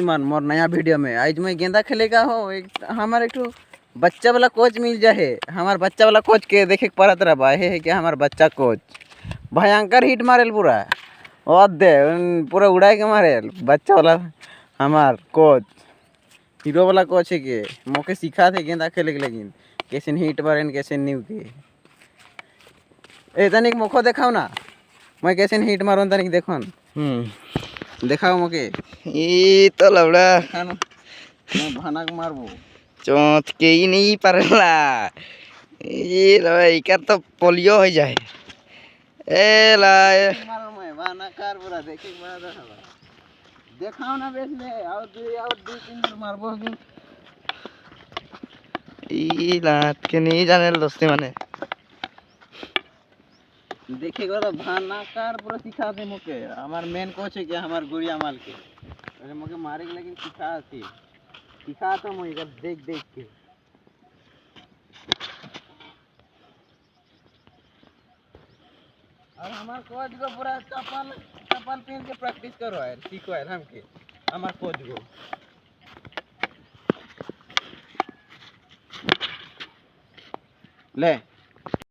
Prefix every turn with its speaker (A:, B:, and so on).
A: मन मोर नया वीडियो में आज मैं गेंदा खेलेगा हो हमारे एक बच्चा वाला कोच मिल जाए। हमार बच्चा वाला कोच के देखे पड़त रहा है क्या हमार बच्चा कोच भयंकर हिट मारेल पूरा और दे पूरा उड़ाए के मारेल बच्चा वाला हमार कोच हीरो वाला कोच है के मोके सिखा थे गेंदा खेले के लेकिन कैसे हिट मारे कैसे न्यू के ए तनिक मोखो देखाओ ना मैं कैसे हिट मारो तनिक देखो देखाओ मोके
B: ये तो लवड़ा
A: मैं भनक मारबो
B: चोट के ही नहीं परला ये लवड़ा इकर तो पोलियो हो जाए ए ला
A: मारो मैं भनकार पूरा देखे बड़ा देखाओ ना बेच ले और दो तीन बार मारबो
B: ई लात के नहीं जाने दोस्ती माने
A: देखे गो भनकार पूरा सिखा दे मोके हमार मेन कोच है क्या हमार गुड़िया माल के अरे मोके मारे के लेकिन सिखा तो मैं इधर देख देख के और हमार कोच को पूरा चप्पल पहन के प्रैक्टिस करो यार सीखो यार हमके हमार कोच को ले